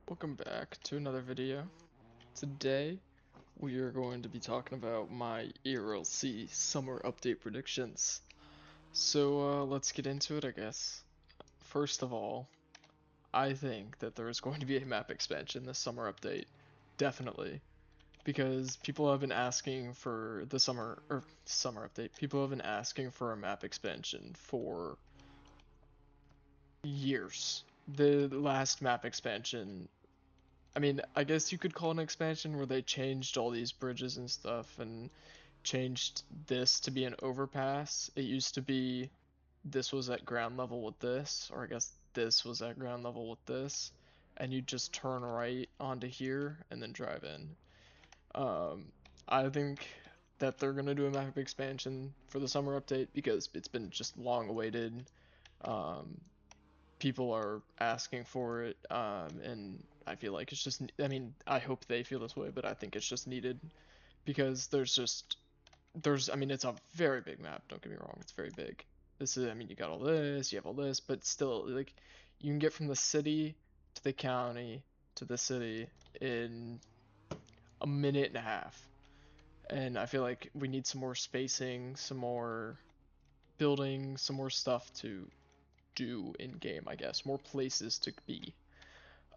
Welcome back to another video. Today we are going to be talking about my ERLC summer update predictions. So let's get into it, I guess. First of all, I think that there is going to be a map expansion this summer update. Definitely. Because people have been asking for the summer update. People have been asking for a map expansion for years. The last map expansion, I mean, I guess you could call it an expansion where they changed all these bridges and stuff and changed this to be an overpass. It used to be this was at ground level with this, or I guess this was at ground level with this, and you just turn right onto here and then drive in. Um, I think that they're gonna do a map expansion for the summer update because it's been just long awaited. Um, People are asking for it, and I feel like it's just, I mean, I hope they feel this way, but I think it's just needed because I mean, it's a very big map, don't get me wrong, it's very big. This is, I mean, you got all this, you have all this, but still, like, you can get from the city to the county to the city in a minute and a half. And I feel like we need some more spacing, some more building, some more stuff to do in game, I guess, more places to be.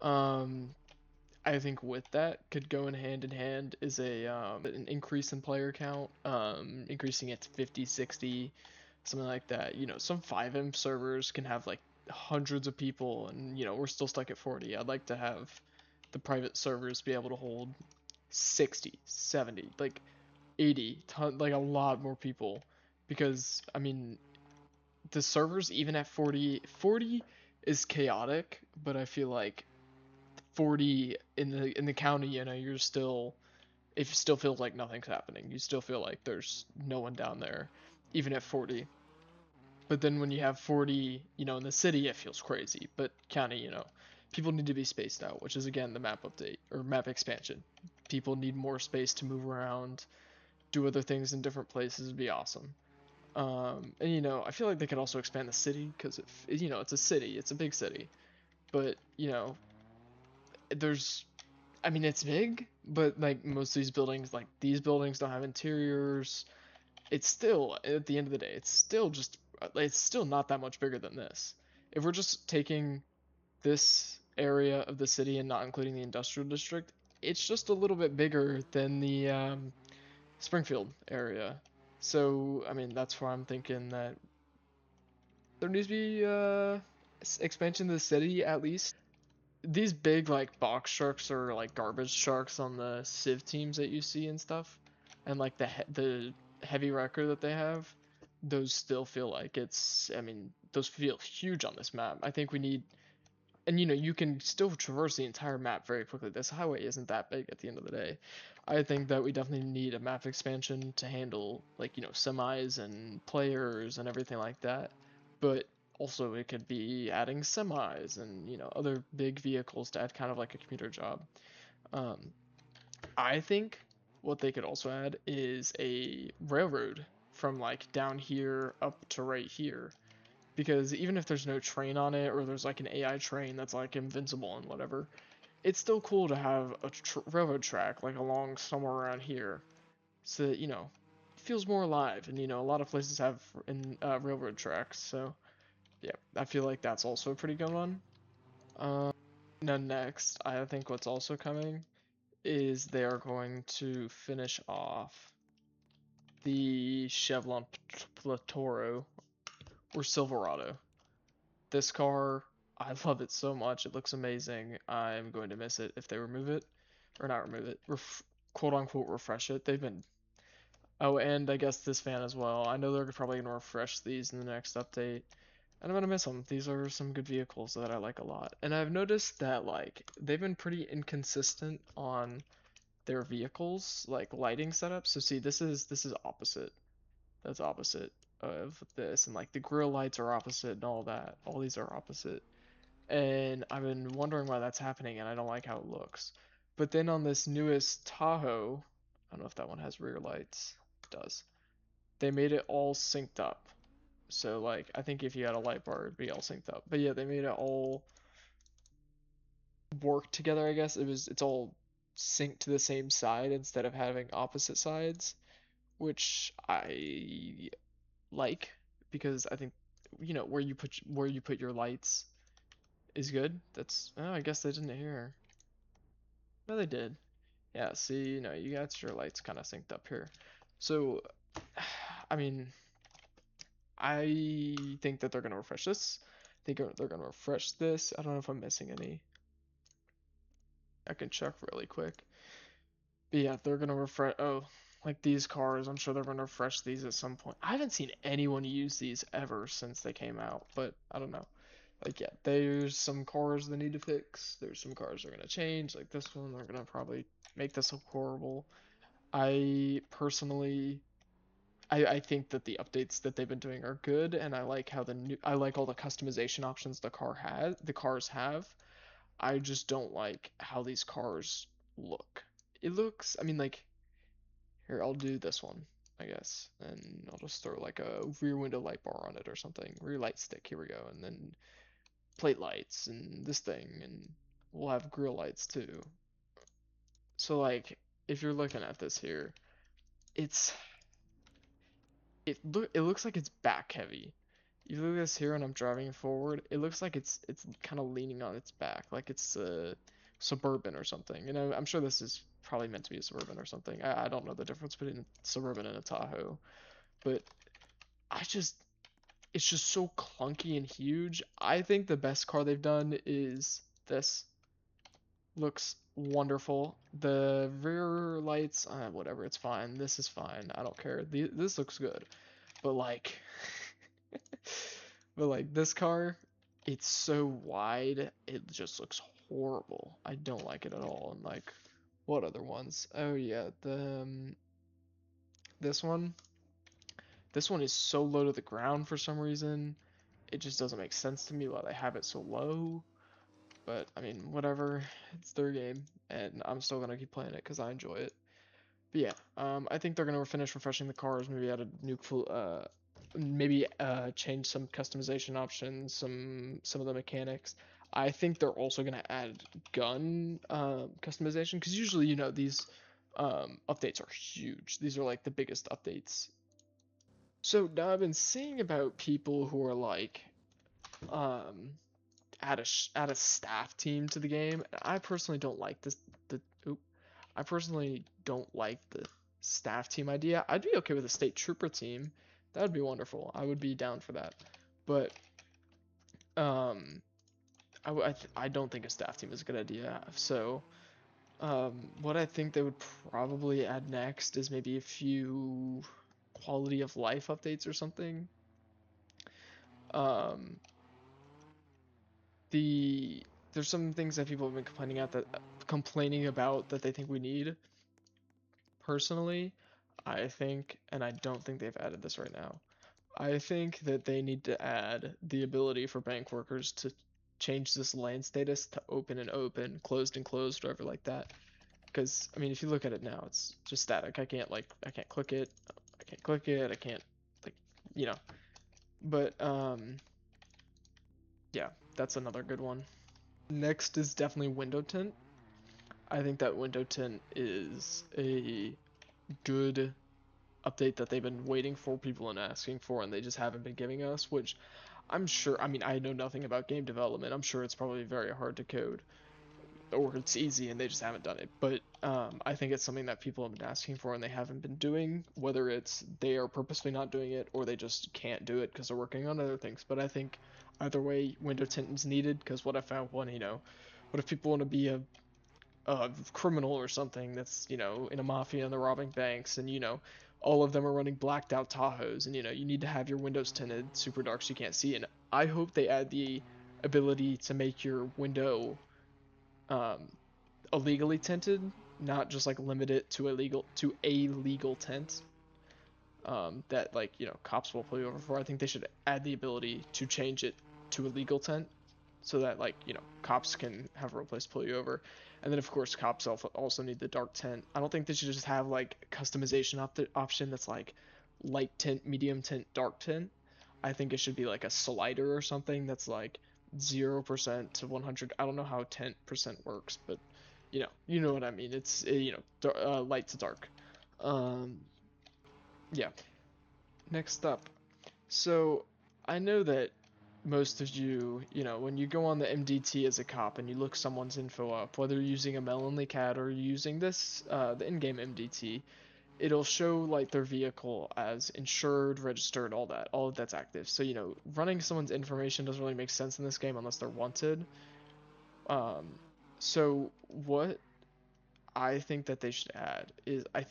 Um, I think with that could go in hand is a an increase in player count, increasing it to 50, 60, something like that. You know, some 5M servers can have like hundreds of people, and you know we're still stuck at 40. I'd like to have the private servers be able to hold 60, 70, like 80, like a lot more people, because I mean the servers even at 40, 40 is chaotic, but I feel like 40 in the county, you know, you're still, it still feels like nothing's happening. You still feel like there's no one down there, even at 40. But then when you have 40, you know, in the city, it feels crazy. But county, you know, people need to be spaced out, which is again the map update or map expansion. People need more space to move around, do other things in different places. Would be awesome. And you know, I feel like they could also expand the city because you know, it's a city, it's a big city. But you know, there's, I mean, it's big, but like most of these buildings, like these buildings don't have interiors. It's still, at the end of the day, it's still not that much bigger than this. If we're just taking this area of the city and not including the industrial district, it's just a little bit bigger than the Springfield area. So, I mean, that's why I'm thinking that there needs to be expansion to the city at least. These big like box sharks or like garbage sharks on the Civ teams that you see and stuff, and like the heavy wrecker that they have, those still feel like it's. I mean, those feel huge on this map. I think we need, and you know, you can still traverse the entire map very quickly. This highway isn't that big at the end of the day. I think that we definitely need a map expansion to handle like, you know, semis and players and everything like that. But also it could be adding semis and, you know, other big vehicles to add kind of like a commuter job. Um, I think what they could also add is a railroad from like down here up to right here, because even if there's no train on it or there's like an AI train that's like invincible and whatever, it's still cool to have a railroad track like along somewhere around here, so that, you know, it feels more alive. And you know, a lot of places have in railroad tracks, so yeah, I feel like that's also a pretty good one. Um, Now next, I think what's also coming is they are going to finish off the Chevron Platoro or Silverado. This car, I love it so much. It looks amazing. I'm going to miss it if they remove it, or not remove it, quote unquote refresh it. They've been. Oh, and I guess this fan as well. I know they're probably gonna refresh these in the next update, and I'm gonna miss them. These are some good vehicles that I like a lot, and I've noticed that like they've been pretty inconsistent on their vehicles, like lighting setup. So see, this is opposite. That's opposite of this, and like the grill lights are opposite and all that. All these are opposite. And I've been wondering why that's happening, and I don't like how it looks. But then on this newest Tahoe, I don't know if that one has rear lights. It does. They made it all synced up. So like I think if you had a light bar, it'd be all synced up. But yeah, they made it all work together, I guess. It's all synced to the same side instead of having opposite sides, which I like because I think where you put your lights is good. That's oh, I guess they didn't hear. No, they did. Yeah, see, you got your lights kind of synced up here. So, I mean, I think that they're gonna refresh this. I think they're gonna refresh this. I don't know if I'm missing any. I can check really quick. But yeah, they're gonna refresh. Oh, like these cars, I'm sure they're gonna refresh these at some point. I haven't seen anyone use these ever since they came out, but I don't know. Like, yeah, there's some cars that need to fix. There's some cars they're gonna change. Like this one, they're gonna probably make this look horrible. I personally, I think that the updates that they've been doing are good, and I like how I like all the customization options the cars have. I just don't like how these cars look. It looks, I mean, like here, I'll do this one, I guess, and I'll just throw like a rear window light bar on it or something. Rear light stick, here we go, and then plate lights and this thing, and we'll have grill lights too. So like, if you're looking at this here, it's it looks like it's back heavy. You look at this here and I'm driving forward, it looks like it's kind of leaning on its back, like it's a Suburban or something. I'm sure this is probably meant to be a Suburban or something. I don't know the difference between a Suburban and a Tahoe, but I just it's just so clunky and huge. I think the best car they've done is this. Looks wonderful. The rear lights, whatever, it's fine. This is fine. I don't care. This looks good. But like but like this car, it's so wide, it just looks horrible. I don't like it at all. And like what other ones? Oh yeah, the this one. This one is so low to the ground for some reason. It just doesn't make sense to me why they have it so low. But I mean, whatever. It's their game, and I'm still gonna keep playing it because I enjoy it. But yeah, I think they're gonna finish refreshing the cars, maybe add a new maybe change some customization options, some of the mechanics. I think they're also gonna add gun customization because usually these updates are huge. These are like the biggest updates. So now I've been seeing about people who are like um add a staff team to the game. I personally don't like this. The oop, I personally don't like the staff team idea. I'd be okay with a state trooper team. That would be wonderful. I would be down for that. But um, I don't think a staff team is a good idea. So what I think they would probably add next is maybe a few quality of life updates or something. Um, the there's some things that people have been complaining about that they think we need. Personally, I think, and I don't think they've added this right now. I think that they need to add the ability for bank workers to change this land status to open and open, closed and closed, whatever like that. Because I mean, if you look at it now, it's just static. I can't click it. I can't click it. I can't like you know. But yeah, that's another good one. Next is definitely window tint. I think that window tint is a good update that they've been waiting for people and asking for, and they just haven't been giving us, which I'm sure, I mean, I know nothing about game development. I'm sure it's probably very hard to code, or it's easy and they just haven't done it. But I think it's something that people have been asking for and they haven't been doing, whether it's they are purposely not doing it or they just can't do it because they're working on other things. But I think either way, window tint is needed because what I found what if people want to be a criminal or something that's in a mafia and they're robbing banks and all of them are running blacked out Tahoes and you need to have your windows tinted super dark so you can't see. And I hope they add the ability to make your window um, illegally tinted, not just like limit it to a legal tint that like cops will pull you over for. I think they should add the ability to change it to a legal tint so that like cops can have a real place to pull you over. And then of course cops also need the dark tint. I don't think they should just have like customization option that's like light tint, medium tint, dark tint. I think it should be like a slider or something that's like 0% to 100. I don't know how 10% works, but you know what I mean. It's light to dark. Um, yeah. Next up, so I know that most of you, when you go on the MDT as a cop and you look someone's info up, whether you're using a Melonly Cat or using this, the in-game MDT, it'll show like their vehicle as insured, registered, all of that's active. So, running someone's information doesn't really make sense in this game unless they're wanted. Um, so what I think that they should add is I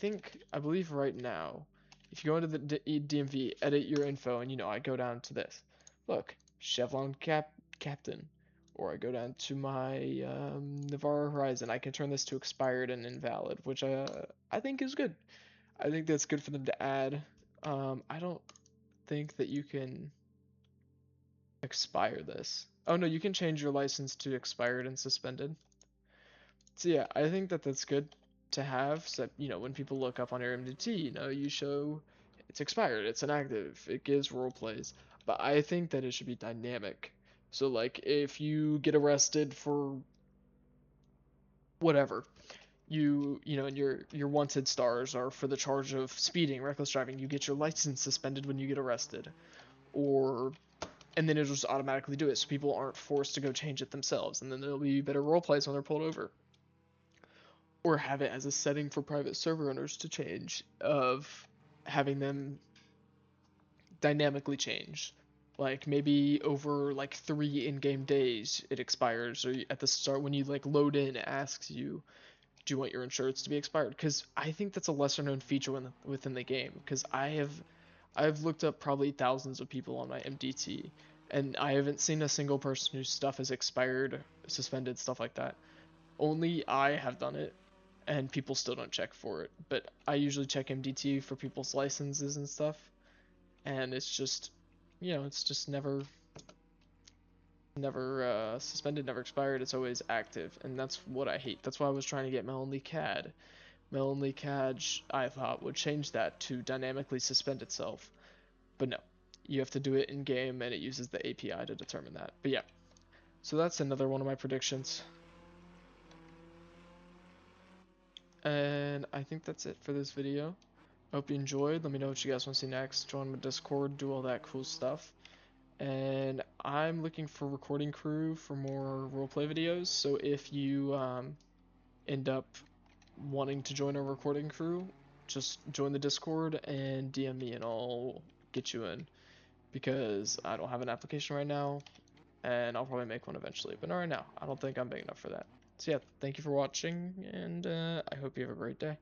believe right now, if you go into the DMV, edit your info, and I go down to this. Look, Chevron Captain. Or I go down to my Navarro Horizon. I can turn this to expired and invalid, which I think is good. I think that's good for them to add. I don't think that you can expire this. Oh no, you can change your license to expired and suspended. So yeah, I think that that's good to have. So when people look up on your MDT, you show it's expired, it's inactive, it gives role plays. But I think that it should be dynamic. So like if you get arrested for whatever, and your wanted stars are for the charge of speeding, reckless driving, you get your license suspended when you get arrested. Or and then it'll just automatically do it so people aren't forced to go change it themselves, and then there'll be better role plays when they're pulled over. Or have it as a setting for private server owners to change, of having them dynamically change, like maybe over like 3 in-game days it expires, or at the start when you like load in it asks you, do you want your insurance to be expired? Because I think that's a lesser known feature within the game, because I've looked up probably thousands of people on my MDT, and I haven't seen a single person whose stuff is expired, suspended, stuff like that. Only I have done it, and people still don't check for it. But I usually check MDT for people's licenses and stuff, and it's just, it's just never suspended, never expired. It's always active, and that's what I hate. That's why I was trying to get Melonly CAD. Melonly CAD, I thought, would change that to dynamically suspend itself, but no. You have to do it in game, and it uses the API to determine that. But yeah, so that's another one of my predictions. And I think that's it for this video. I hope you enjoyed. Let me know what you guys want to see next. Join my Discord, do all that cool stuff. And I'm looking for recording crew for more roleplay videos. So if you end up wanting to join a recording crew, just join the Discord and DM me and I'll get you in. Because I don't have an application right now, and I'll probably make one eventually. But not right now. I don't think I'm big enough for that. So yeah, thank you for watching, and I hope you have a great day.